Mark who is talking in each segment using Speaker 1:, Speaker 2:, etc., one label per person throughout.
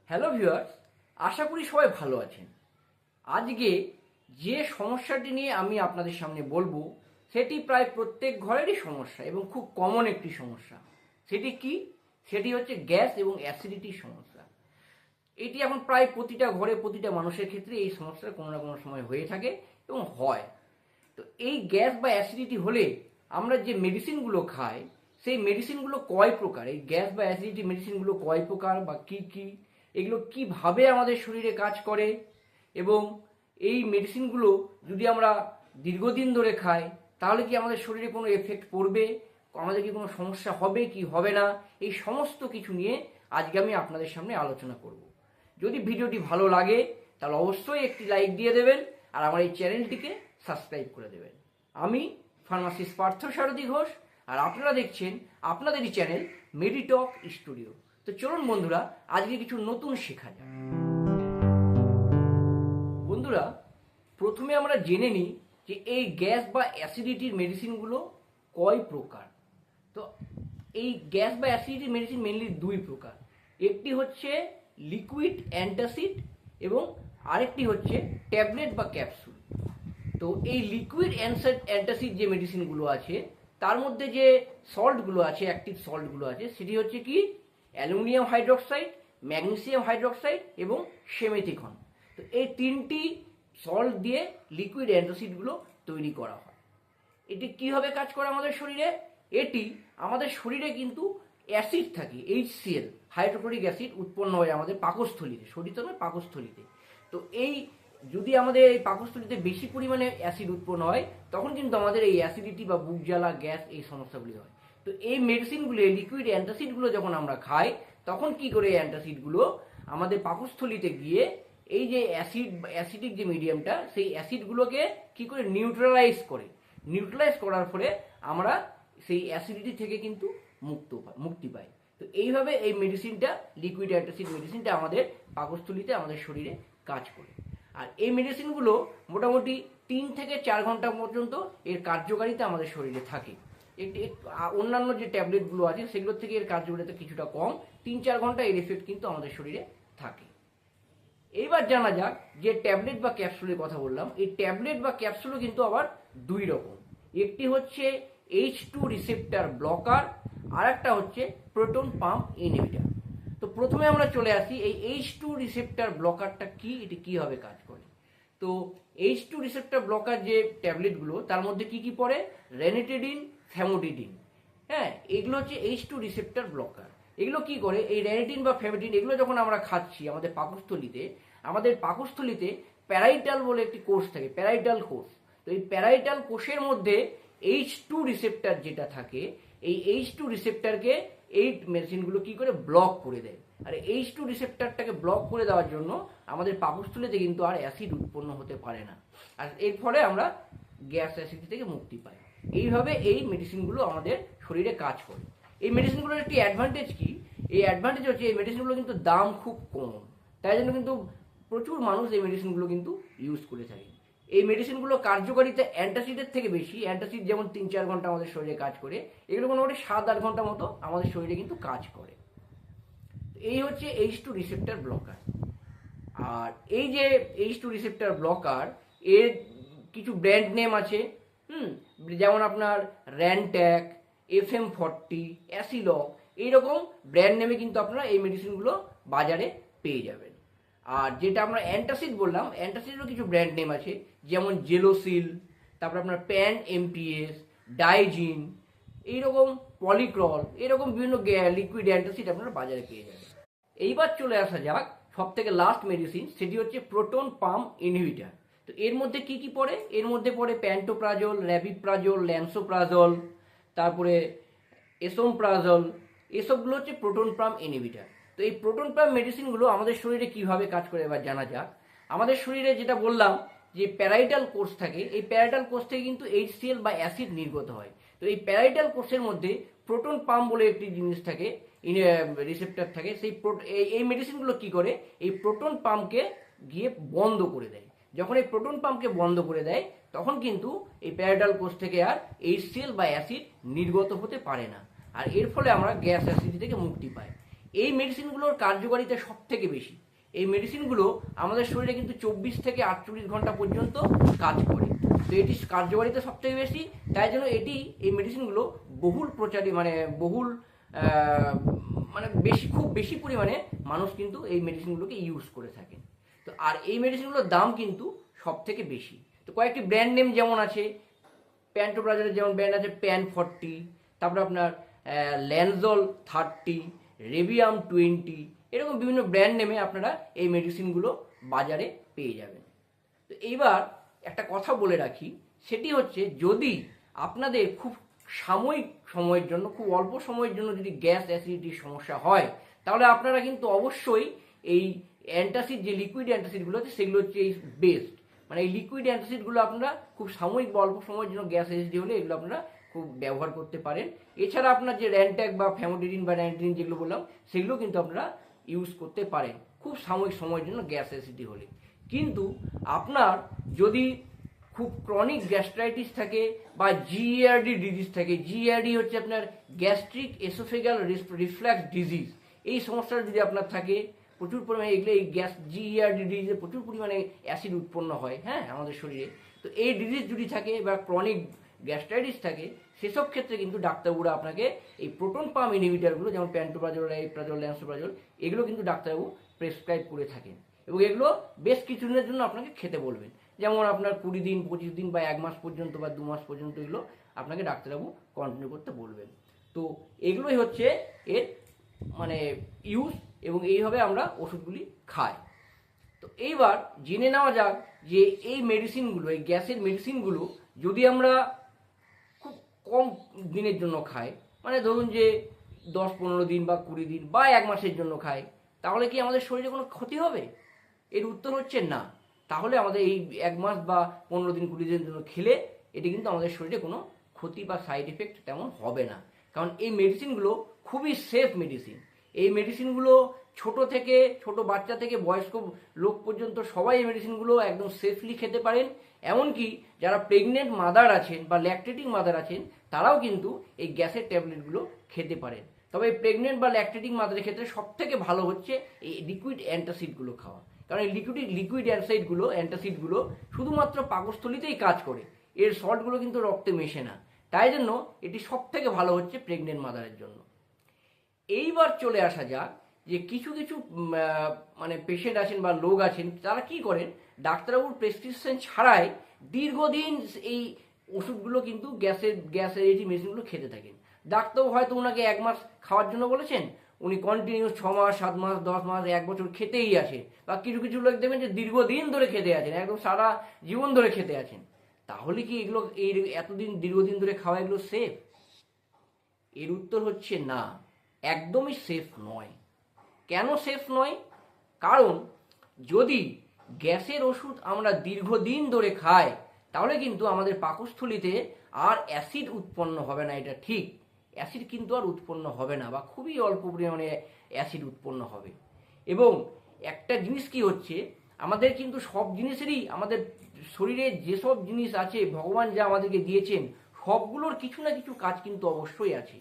Speaker 1: Hello viewers, আশা করি সবাই ভালো আছেন। আজকে যে সমস্যাটি নিয়ে আমি আপনাদের সামনে বলবো সেটি প্রায় প্রত্যেক ঘরেরই সমস্যা এবং খুব কমন একটি সমস্যা। সেটি কি? সেটি হচ্ছে গ্যাস এবং অ্যাসিডিটির সমস্যা। এটি এখন প্রায় প্রতিটা ঘরে প্রতিটা মানুষের ক্ষেত্রে এই সমস্যা কোনো না কোনো সময় হয়ে থাকে এবং হয়। তো এই গ্যাস বা অ্যাসিডিটি হলে আমরা যে মেডিসিনগুলো খাই সেই মেডিসিনগুলো কয় প্রকার, এই গ্যাস বা অ্যাসিডিটি মেডিসিনগুলো কয় প্রকার বা কি কি, এগুলো কিভাবে আমাদের শরীরে কাজ করে এবং এই মেডিসিনগুলো যদি আমরা দীর্ঘদিন ধরে খাই তাহলে কি আমাদের শরীরে কোনো এফেক্ট পড়বে, আমাদের কি কোনো সমস্যা হবে কি হবে না, এই সমস্ত কিছু নিয়ে আজকে আমি আপনাদের সামনে আলোচনা করব। যদি ভিডিওটি ভালো লাগে তাহলে অবশ্যই একটি লাইক দিয়ে দেবেন আর আমার এই চ্যানেলটিকে সাবস্ক্রাইব করে দেবেন। আমি ফার্মাসিস্ট পার্থ সারথী ঘোষ আর আপনারা দেখছেন আপনাদেরই চ্যানেল মেডিটক স্টুডিও। তো চলুন বন্ধুরা, আজকে কিছু নতুন শেখা যাক। বন্ধুরা, প্রথমে আমরা জেনে নিই যে এই গ্যাস বা অ্যাসিডিটির মেডিসিনগুলো কয় প্রকার। তো এই গ্যাস বা অ্যাসিডিটির মেডিসিন মেনলি দুই প্রকার। একটি হচ্ছে লিকুইড অ্যান্টাসিড এবং আরেকটি হচ্ছে ট্যাবলেট বা ক্যাপসুল। তো এই লিকুইড অ্যান্টাসিড যে মেডিসিনগুলো আছে তার মধ্যে যে সল্টগুলো আছে, অ্যাক্টিভ সল্টগুলো আছে, সেটি হচ্ছে কি অ্যালুমিনিয়াম হাইড্রোক্সাইড, ম্যাগনেসিয়াম হাইড্রোক্সাইড এবং সেমেথিকন। তো এই তিনটি সল্ট দিয়ে লিকুইড অ্যান্টাসিডগুলো তৈরি করা হয়। এটি কীভাবে কাজ করে আমাদের শরীরে? এটি আমাদের শরীরে কিন্তু অ্যাসিড থাকে, HCl হাইড্রোক্লোরিক অ্যাসিড উৎপন্ন হয় আমাদের পাকস্থলীতে, শরীরে নয় পাকস্থলীতে। তো এই যদি আমাদের এই পাকস্থলীতে বেশি পরিমাণে অ্যাসিড উৎপন্ন হয় তখন কিন্তু আমাদের এই অ্যাসিডিটি বা বুক জ্বালা, গ্যাস এই সমস্যাগুলি হয়। তো এই মেডিসিনগুলো, এই লিকুইড অ্যান্টাসিডগুলো যখন আমরা খাই তখন কি করে এই অ্যান্টাসিডগুলো আমাদের পাকস্থলীতে গিয়ে এই যে অ্যাসিডিক যে মিডিয়ামটা সেই অ্যাসিডগুলোকে কি করে নিউট্রালাইজ করে, নিউট্রালাইজ করার ফলে আমরা সেই অ্যাসিডিটি থেকে কিন্তু মুক্তি পাই। তো এইভাবে এই মেডিসিনটা, লিকুইড অ্যান্টাসিড মেডিসিনটা আমাদের পাকস্থলীতে, আমাদের শরীরে কাজ করে। আর এই মেডিসিনগুলো মোটামুটি 3 থেকে 4 ঘন্টা পর্যন্ত এর কার্যকারিতা আমাদের শরীরে থাকে। অন্যান্য যে ট্যাবলেটগুলো আছে সেগুলোর থেকে এর কার্যকারিতা কিছুটা কম, 3-4 ঘন্টা এর এফেক্ট কিন্তু আমাদের শরীরে থাকে। এইবার জানা যাক যে ট্যাবলেট বা ক্যাপসুলের কথা বললাম, এই ট্যাবলেট বা ক্যাপসুলও কিন্তু আবার দুই রকম। একটি হচ্ছে H2 রিসেপ্টর ব্লকার আর একটা হচ্ছে প্রোটন পাম্প ইনহিবিটর। তো প্রথমে আমরা চলে আসি এই H2 রিসেপ্টর ব্লকারটা কি, এটি কীভাবে কাজ করে। তো H2 রিসেপ্টর ব্লকার যে ট্যাবলেটগুলো তার মধ্যে কি কি পড়ে? রেনিটিডিন, ফ্যামোডিডিন। হ্যাঁ, এগুলো হচ্ছে H2 রিসেপ্টর ব্লকার। এগুলো কি করে? এই রেনিটিন বা ফ্যামোডিডিন এগুলো যখন আমরা খাচ্ছি আমাদের পাকস্থলীতে প্যারাইটাল বলে একটি কোষ থাকে, প্যারাইটাল কোষ। তো এই প্যারাইটাল কোষের মধ্যে H2 রিসেপ্টর যেটা থাকে, এই H2 রিসেপ্টরকে এই মেডিসিনগুলো কি করে ব্লক করে দেয়। আর H2 রিসেপ্টরটাকে ব্লক করে দেওয়ার জন্য আমাদের পাকস্থলীতে কিন্তু আর অ্যাসিড উৎপন্ন হতে পারে না, আর এর ফলে আমরা গ্যাস অ্যাসিডিটি থেকে মুক্তি পাই। এইভাবে এই মেডিসিনগুলো আমাদের শরীরে কাজ করে। এই মেডিসিনগুলোর একটি অ্যাডভান্টেজ কি? এই অ্যাডভান্টেজ হচ্ছে এই মেডিসিনগুলো কিন্তু দাম খুব কম, তাই জন্য কিন্তু প্রচুর মানুষ এই মেডিসিনগুলো কিন্তু ইউজ করে থাকে। এই মেডিসিনগুলো কার্যকারিতা অ্যান্টাসিডের থেকে বেশি। অ্যান্টাসিড যেমন 3-4 ঘন্টা আমাদের শরীরে কাজ করে, এগুলো মোটামুটি 7-8 ঘন্টা মতো আমাদের শরীরে কিন্তু কাজ করে। এই হচ্ছে H2 রিসেপ্টর ব্লকার। আর এই যে H2 রিসেপ্টর ব্লকার, এর কিছু ব্র্যান্ড নেম আছে। যেমন আপনার র্যানট্যাক, FM40, অ্যাসিলক, এইরকম ব্র্যান্ড নেমে কিন্তু আপনারা এই মেডিসিনগুলো বাজারে পেয়ে যাবেন। আর যেটা আমরা অ্যান্টাসিড বললাম, অ্যান্টাসিডেরও কিছু ব্র্যান্ড নেম আছে, যেমন জেলোসিল, তারপর আপনার প্যান এমপিএস, ডাইজিন, এইরকম পলিক্রল, এরকম বিভিন্ন লিকুইড অ্যান্টাসিড আপনারা বাজারে পেয়ে যাবেন। এইবার চলে আসা যাক সব থেকে লাস্ট মেডিসিন, সেটি হচ্ছে প্রোটন পাম্প ইনহিবিটর। তো এর মধ্যে কি কি পড়ে? এর মধ্যে পড়ে প্যান্টোপ্রাজল, র্যাবিপ্রাজল, ল্যান্সোপ্রাজল, তারপরে এসোমপ্রাজল, এসবগুলো হচ্ছে প্রোটন পাম্প ইনহিবিটর। তো এই প্রোটন পাম্প মেডিসিনগুলো আমাদের শরীরে কিভাবে কাজ করে এবার জানা যাক। আমাদের শরীরে যেটা বললাম যে প্যারাইটাল কোষ থাকে, এই প্যারাইটাল কোষ থেকে কিন্তু HCl বা অ্যাসিড নির্গত হয়। তো এই প্যারাইটাল কোষের মধ্যে প্রোটন পাম্প বলে একটি জিনিস থাকে, রিসেপ্টর থাকে। এই মেডিসিনগুলো কি করে? এই প্রোটন পাম্পকে গিয়ে বন্ধ করে দেয়। যখন এই প্রোটন পাম্পকে বন্ধ করে দেয় তখন কিন্তু এই প্যারাইটাল কোষ থেকে আর HCl বা অ্যাসিড নির্গত হতে পারে না, আর এর ফলে আমরা গ্যাস অ্যাসিডিটি থেকে মুক্তি পাই। এই মেডিসিনগুলোর কার্যকারিতা সব থেকে বেশি। এই মেডিসিনগুলো আমাদের শরীরে কিন্তু 24 থেকে 48 ঘন্টা পর্যন্ত কাজ করে। তো এটি কার্যকারিতা সব থেকে বেশি, তাই জন্য এই মেডিসিনগুলো বহুল প্রচারী, মানে বহুল মানে খুব বেশি পরিমাণে মানুষ কিন্তু এই মেডিসিনগুলোকে ইউজ করে থাকেন। তো আর এই মেডিসিনগুলোর দাম কিন্তু সব থেকে বেশি। তো কয়েকটি ব্র্যান্ড নেম যেমন আছে, প্যান্টোপ্রাজলের যেমন ব্র্যান্ড আছে প্যান 40, তারপরে আপনার ল্যানজল 30, রেভিয়াম 20, এরকম বিভিন্ন ব্র্যান্ড নেমে আপনারা এই মেডিসিনগুলো বাজারে পেয়ে যাবেন। তো এইবার একটা কথা বলে রাখি, সেটি হচ্ছে যদি আপনাদের খুব সাময়িক সময়ের জন্য, খুব অল্প সময়ের জন্য যদি গ্যাস অ্যাসিডিটির সমস্যা হয়, তাহলে আপনারা কিন্তু অবশ্যই এই অ্যান্টাসিড, যে লিকুইড অ্যান্টাসিডগুলো আছে সেগুলো হচ্ছে এই বেস্ট। মানে এই লিকুইড অ্যান্টাসিডগুলো আপনারা খুব সাময়িক বা অল্প সময়ের জন্য গ্যাস অ্যাসিডিটি হলে এগুলো আপনারা খুব ব্যবহার করতে পারেন। এছাড়া আপনার যে র্যানট্যাক বা ফ্যামোডিডিন বা র্যান্টিডিন যেগুলো বললাম, সেগুলো কিন্তু আপনারা ইউজ করতে পারেন খুব সাময়িক সময়ের জন্য গ্যাস অ্যাসিডিটি হলে। কিন্তু আপনার যদি খুব ক্রনিক গ্যাস্ট্রাইটিস থাকে বা জিইআরডি ডিজিজ থাকে, জিইআরডি হচ্ছে আপনার গ্যাস্ট্রিক এসোফেগাল রিফ্লাক্স ডিজিজ, এই সমস্যাটা যদি আপনার থাকে প্রচুর পরিমাণে, এগুলো এই গ্যাস জিইআরডি ডিজিজে প্রচুর পরিমাণে অ্যাসিড উৎপন্ন হয় হ্যাঁ আমাদের শরীরে। তো এই ডিজিজ যদি থাকে বা ক্রনিক গ্যাস্ট্রাইটিস থাকে, সেসব ক্ষেত্রে কিন্তু ডাক্তারবাবুরা আপনাকে এই প্রোটন পাম্প ইনহিবিটরগুলো যেমন প্যান্টোপ্রাজল, রেইপ্রাজল, ল্যান্সোপ্রাজল, এগুলো কিন্তু ডাক্তারবাবু প্রেসক্রাইব করে থাকেন এবং এগুলো বেশ কিছুদিনের জন্য আপনাকে খেতে বলবেন। যেমন আপনার 20 দিন, 25 দিন বা 1 মাস পর্যন্ত বা 2 মাস পর্যন্ত এগুলো আপনাকে ডাক্তারবাবু কন্টিনিউ করতে বলবেন। তো এগুলোই হচ্ছে এর মানে ইউজ, এবং এইভাবে আমরা ওষুধগুলি খাই। তো এইবার জেনে নেওয়া যাক যে এই মেডিসিনগুলো, এই গ্যাসের মেডিসিনগুলো যদি আমরা খুব কম দিনের জন্য খাই, মানে ধরুন যে 10-15 দিন বা 20 দিন বা 1 মাসের জন্য খাই, তাহলে কি আমাদের শরীরে কোনো ক্ষতি হবে? এর উত্তর হচ্ছে না। তাহলে আমাদের এই 1 মাস বা 15 দিন 20 দিনের জন্য খেলে এটি কিন্তু আমাদের শরীরে কোনো ক্ষতি বা সাইড এফেক্ট তেমন হবে না, কারণ এই মেডিসিনগুলো খুবই সেফ মেডিসিন। এই মেডিসিনগুলো ছোট বাচ্চা থেকে বয়স্ক লোক পর্যন্ত সবাই এই মেডিসিনগুলো একদম সেফলি খেতে পারেন। এমনকি যারা প্রেগনেন্ট মাদার আছেন বা ল্যাকটেটিং মাদার আছেন, তারাও কিন্তু এই গ্যাসের ট্যাবলেটগুলো খেতে পারেন। তবে প্রেগনেন্ট বা ল্যাকটেটিং মাদারের ক্ষেত্রে সব থেকে ভালো হচ্ছে এই লিকুইড অ্যান্টাসিডগুলো খাওয়া, কারণ এই লিকুইড অ্যান্টাসিডগুলো শুধুমাত্র পাকস্থলীতেই কাজ করে, এর সল্টগুলো কিন্তু রক্তে মেশে না। তাই জন্য এটি সব থেকে ভালো হচ্ছে প্রেগনেন্ট মাদারের জন্য। এইবার চলে আসা যাক যে কিছু মানে পেশেন্ট আছেন বা লোক আছেন, তারা কি করেন, ডাক্তারবাবুর প্রেসক্রিপশন ছাড়াই দীর্ঘদিন এই ওষুধগুলো কিন্তু গ্যাসের এই মেডিসিনগুলো খেতে থাকেন। ডাক্তারবাবু হয়তো ওনাকে 1 মাস খাওয়ার জন্য বলেছেন, উনি কন্টিনিউ 6 মাস, 7 মাস, 10 মাস, 1 বছর খেতেই আছেন। বা কিছু লোক দেখবেন যে দীর্ঘদিন ধরে খেতে আছেন, একদম সারা জীবন ধরে খেতে আছেন। তাহলে কি এগুলো দীর্ঘদিন ধরে খাওয়া এগুলো সেফ? এর উত্তর হচ্ছে না, একদমই সেফ নয়। কেন সেফ নয়? কারণ যদি গ্যাসের ওষুধ আমরা দীর্ঘদিন ধরে খাই, তাহলে কিন্তু আমাদের পাকস্থলীতে আর অ্যাসিড উৎপন্ন হবে না, এটা ঠিক। অ্যাসিড কিন্তু আর উৎপন্ন হবে না, বা খুবই অল্প পরিমাণে অ্যাসিড উৎপন্ন হবে। এবং একটা জিনিস কি হচ্ছে, আমাদের কিন্তু সব জিনিসেরই, আমাদের শরীরে যেসব জিনিস আছে ভগবান যা আমাদেরকে দিয়েছেন, সবগুলোর কিছু না কিছু কাজ কিন্তু অবশ্যই আছে।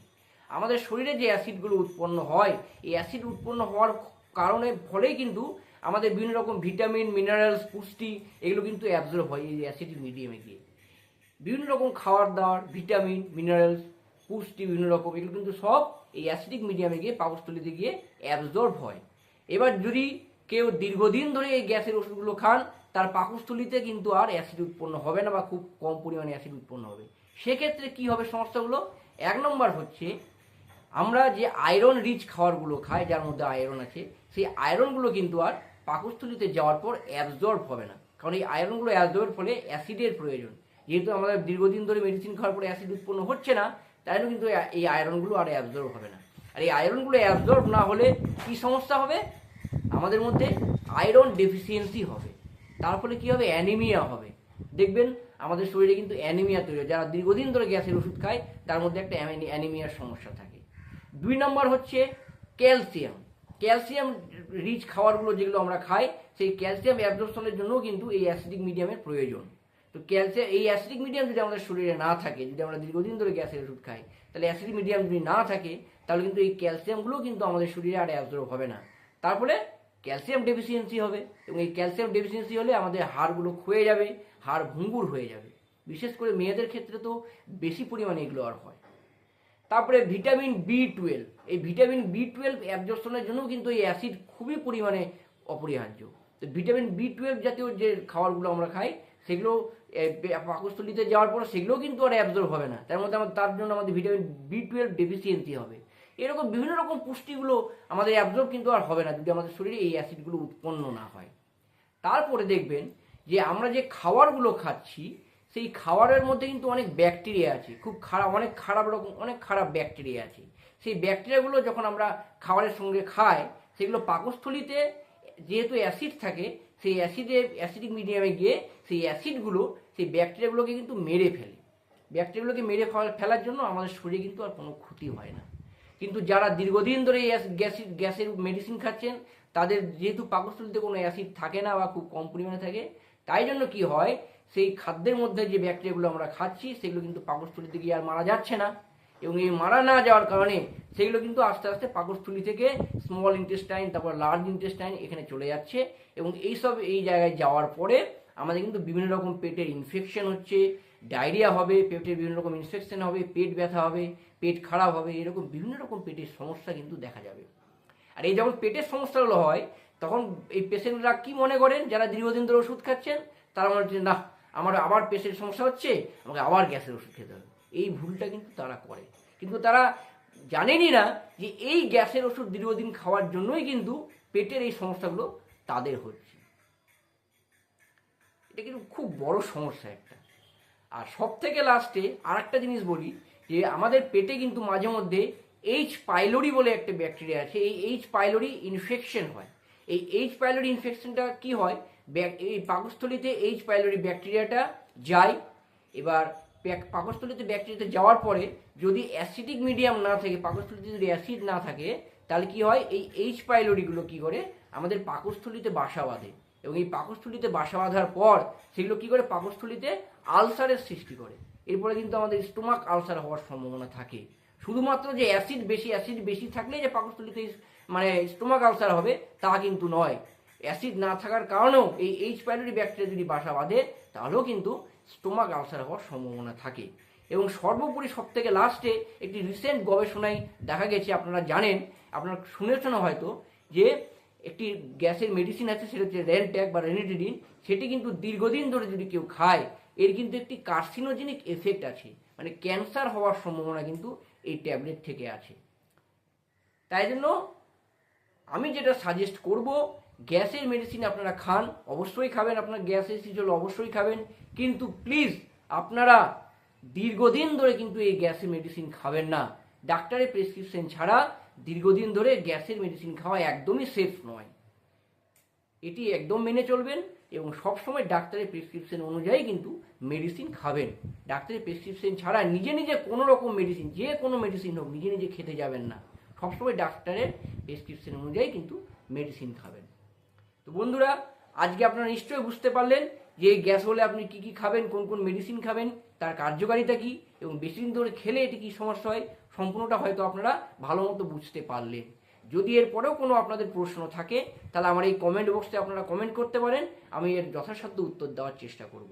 Speaker 1: আমাদের শরীরে যে অ্যাসিডগুলো উৎপন্ন হয়, এই অ্যাসিড উৎপন্ন হওয়ার ফলেই কিন্তু আমাদের বিভিন্ন রকম ভিটামিন, মিনারেলস, পুষ্টি, এগুলো কিন্তু অ্যাবজর্ব হয় এই অ্যাসিডিক মিডিয়ামে গিয়ে। বিভিন্ন রকম খাবার দাবার, ভিটামিন, মিনারেলস, পুষ্টি বিভিন্ন রকম, এগুলো কিন্তু সব এই অ্যাসিডিক মিডিয়ামে গিয়ে পাকস্থলীতে গিয়ে অ্যাবজর্ব হয়। এবার যদি কেউ দীর্ঘদিন ধরে এই গ্যাসের ওষুধগুলো খান, তার পাকস্থলীতে কিন্তু আর অ্যাসিড উৎপন্ন হবে না, বা খুব কম পরিমাণে অ্যাসিড উৎপন্ন হবে। সেক্ষেত্রে কি হবে সমস্যাগুলো? 1 নম্বর হচ্ছে, আমরা যে আয়রন রিচ খাবারগুলো খাই, যার মধ্যে আয়রন আছে, সেই আয়রনগুলো কিন্তু আর পাকস্থলীতে যাওয়ার পর অ্যাবজর্ব হবে না, কারণ এই আয়রনগুলো অ্যাবজর্ব ফলে অ্যাসিডের প্রয়োজন। যেহেতু আমাদের দীর্ঘদিন ধরে মেডিসিন খাওয়ার পরে অ্যাসিড উৎপন্ন হচ্ছে না, তাই জন্য কিন্তু এই আয়রনগুলো আর অ্যাবজর্ব হবে না। আর এই আয়রনগুলো অ্যাবজর্ব না হলে কি সমস্যা হবে? আমাদের মধ্যে আয়রন ডেফিসিয়েন্সি হবে, তার ফলে কী হবে? অ্যানিমিয়া হবে। দেখবেন আমাদের শরীরে কিন্তু অ্যানিমিয়া তৈরি হয়, যারা দীর্ঘদিন ধরে গ্যাসের ওষুধ খায় তার মধ্যে একটা অ্যানিমিয়ার সমস্যা থাকে। 2 নম্বর হচ্ছে ক্যালসিয়াম রিচ খাবারগুলো যেগুলো আমরা খাই, সেই ক্যালসিয়াম অ্যাবজর্পশনের জন্যও কিন্তু এই অ্যাসিডিক মিডিয়ামের প্রয়োজন। তো তো ক্যালসিয়াম, এই অ্যাসিডিক মিডিয়াম যদি আমাদের শরীরে না থাকে, যদি আমরা দীর্ঘদিন ধরে গ্যাসের ওষুধ খাই, তাহলে অ্যাসিডিক মিডিয়াম যদি না থাকে তাহলে কিন্তু এই ক্যালসিয়ামগুলো কিন্তু আমাদের শরীরে আর অ্যাবজর্ব হবে না। তারপরে ক্যালসিয়াম ডেফিসিয়েন্সি হবে, এবং এই ক্যালসিয়াম ডেফিসিয়েন্সি হলে আমাদের হাড়গুলো ক্ষয়ে যাবে, হাড় ভঙ্গুর হয়ে যাবে। বিশেষ করে মেয়েদের ক্ষেত্রে তো বেশি পরিমাণে এগুলো আর হয়। তারপরে ভিটামিন বি 12, এই ভিটামিন বি 12 অ্যাবজর্পশনের জন্য কিন্তু এই অ্যাসিড খুবই পরিমাণে অপরিহার্য। তো ভিটামিন বি 12 জাতীয় যে খাবারগুলো আমরা খাই সেগুলো পাকস্থলিতে যাওয়ার পর সেগুলোও কিন্তু আর অ্যাবজর্ব হবে না, তার জন্য আমাদের ভিটামিন বি 12 ডেফিসিয়েন্সি হবে। এরকম বিভিন্ন রকম পুষ্টিগুলো আমাদের অ্যাবজর্ব কিন্তু আর হবে না যদি আমাদের শরীরে এই অ্যাসিডগুলো উৎপন্ন না হয়। তারপরে দেখবেন যে আমরা যে খাবারগুলো খাচ্ছি সেই খাবারের মধ্যে কিন্তু অনেক ব্যাকটেরিয়া আছে, খুব খারাপ, অনেক খারাপ ব্যাকটেরিয়া আছে। সেই ব্যাকটেরিয়াগুলো যখন আমরা খাবারের সঙ্গে খাই, সেগুলো পাকস্থলিতে যেহেতু অ্যাসিড থাকে, সেই অ্যাসিডিক মিডিয়ামে গিয়ে সেই অ্যাসিডগুলো সেই ব্যাকটেরিয়াগুলোকে কিন্তু মেরে ফেলে। ব্যাকটেরিয়াগুলোকে মেরে ফেলার জন্য আমাদের শরীরে কিন্তু আর কোনো ক্ষতি হয় না। কিন্তু যারা দীর্ঘদিন ধরে এই গ্যাসের মেডিসিন খাচ্ছেন, তাদের যেহেতু পাকস্থলিতে কোনো অ্যাসিড থাকে না বা খুব কম পরিমাণে থাকে, তাই জন্য কি হয়, সেই খাদ্যের মধ্যে যে ব্যাকটেরিয়াগুলো আমরা খাচ্ছি সেগুলো কিন্তু পাকস্থলিতে গিয়ে আর মারা যাচ্ছে না, এবং এই মারা না যাওয়ার কারণে সেগুলো কিন্তু আস্তে আস্তে পাকস্থলী থেকে স্মল ইন্টেস্টাইন, তারপর লার্জ ইন্টেস্টাইন এখানে চলে যাচ্ছে, এবং এই জায়গায় যাওয়ার পরে আমাদের কিন্তু বিভিন্ন রকম পেটের ইনফেকশন হচ্ছে, ডায়রিয়া হবে, পেটের বিভিন্ন রকম ইনফেকশন হবে, পেট ব্যথা হবে, পেট খারাপ হবে, এরকম বিভিন্ন রকম পেটের সমস্যা কিন্তু দেখা যাবে। আর এই যখন পেটের সমস্যাগুলো হয় তখন এই পেশেন্টরা কি মনে করেন, যারা দীর্ঘদিন ধরে ওষুধ খাচ্ছেন তারা মনে হচ্ছে না আমার আবার পেটের সমস্যা হচ্ছে, আমাকে আবার গ্যাসের ওষুধ খেতে হবে। এই ভুলটা কিন্তু তারা করে, কিন্তু তারা জানেনই না যে এই গ্যাসের ওষুধ দীর্ঘদিন খাওয়ার জন্যই কিন্তু পেটের এই সমস্যাগুলো তাদের হচ্ছে। এটা কিন্তু খুব বড় সমস্যা একটা। আর সব থেকে লাস্টে আর একটা জিনিস বলি, যে আমাদের পেটে কিন্তু মাঝে মধ্যে এইচ পাইলোরি বলে একটা ব্যাকটেরিয়া আছে, এই এইচ পাইলোরি ইনফেকশন হয়। এই এইচ পাইলোরি ইনফেকশনটা কি হয়, এই পাকস্থলিতে এইচ পাইলোরি ব্যাকটেরিয়াটা যায়। এবার পাকস্থলিতে ব্যাকটেরিয়াতে যাওয়ার পরে যদি অ্যাসিডিক মিডিয়াম না থাকে, পাকস্থলিতে যদি অ্যাসিড না থাকে, তাহলে কি হয়, এই এইচ পাইলোরিগুলো কি করে আমাদের পাকস্থলিতে বাসা বাঁধে, এবং এই পাকস্থলিতে বাসা বাঁধার পর সেগুলো কি করে পাকস্থলিতে আলসারের সৃষ্টি করে। এরপরে কিন্তু আমাদের স্টোমাক আলসার হওয়ার সম্ভাবনা থাকে। শুধুমাত্র যে অ্যাসিড বেশি থাকলে যে পাকস্থলিতে স্টোমাক আলসার হবে তা কিন্তু নয়। অ্যাসিড না থাকার কারণেও এই এইচ পাইলোরি ব্যাকটেরিয়া যদি বাসা বাঁধে তাহলেও কিন্তু স্টোমাক আলসার হওয়ার সম্ভাবনা থাকে। এবং সর্বোপরি সব থেকে লাস্টে একটি রিসেন্ট গবেষণায় দেখা গেছে, আপনারা জানেন, আপনারা শুনেছেন হয়তো, যে একটি গ্যাসের মেডিসিন আছে, সেটা হচ্ছে রেনট্যাক বা রেনিটিডিন। সেটি কিন্তু দীর্ঘদিন ধরে যদি কেউ খায়, এর কিন্তু একটি কার্সিনোজেনিক এফেক্ট আছে, ক্যান্সার হওয়ার সম্ভাবনা কিন্তু এই ট্যাবলেট থেকে আছে। তাই জন্য আমি যেটা সাজেস্ট করব, গ্যাসের মেডিসিন আপনারা খান, অবশ্যই খাবেন, আপনার গ্যাস এসিড হলে অবশ্যই খাবেন, কিন্তু প্লিজ আপনারা দীর্ঘদিন ধরে কিন্তু এই গ্যাসের মেডিসিন খাবেন না। ডাক্তারের প্রেসক্রিপশন ছাড়া দীর্ঘদিন ধরে গ্যাসের মেডিসিন খাওয়া একদমই সেফ নয়। এটি একদম মেনে চলবেন, এবং সবসময় ডাক্তারের প্রেসক্রিপশন অনুযায়ী কিন্তু মেডিসিন খাবেন। ডাক্তারের প্রেসক্রিপশন ছাড়া নিজে কোনো রকম মেডিসিন, যে কোনো মেডিসিন হোক, নিজে খেতে যাবেন না। সবসময় ডাক্তারের প্রেসক্রিপশন অনুযায়ী কিন্তু মেডিসিন খাবেন। তো বন্ধুরা, আজকে আপনারা নিশ্চয়ই বুঝতে পারলেন যে গ্যাস হলে আপনি কি কি খাবেন, কোন মেডিসিন খাবেন, তার কার্যকারিতা কি, এবং বেশি দিন ধরে খেলে এটি কি সমস্যা হয়, সম্পূর্ণটা হয়তো আপনারা ভালো মতো বুঝতে পারলেন। যদি এরপরেও কোনো আপনাদের প্রশ্ন থাকে তাহলে আমার এই কমেন্ট বক্সে আপনারা কমেন্ট করতে পারেন, আমি এর যথাসাধ্য উত্তর দেওয়ার চেষ্টা করব।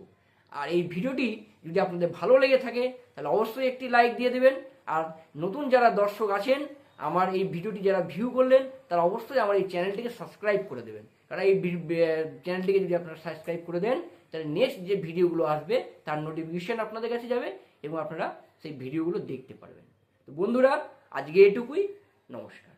Speaker 1: আর এই ভিডিওটি যদি আপনাদের ভালো লেগে থাকে তাহলে অবশ্যই একটি লাইক দিয়ে দেবেন। আর নতুন যারা দর্শক আছেন, আমার এই ভিডিওটি যারা ভিউ করলেন, তারা অবশ্যই আমার এই চ্যানেলটিকে সাবস্ক্রাইব করে দেবেন। কারণ এই চ্যানেলটিকে যদি আপনারা সাবস্ক্রাইব করে দেন, তাহলে নেক্সট যে ভিডিওগুলো আসবে তার নোটিফিকেশন আপনাদের কাছে যাবে, এবং আপনারা সেই ভিডিওগুলো দেখতে পারবেন। তো বন্ধুরা, আজকে এটুকুই, নমস্কার।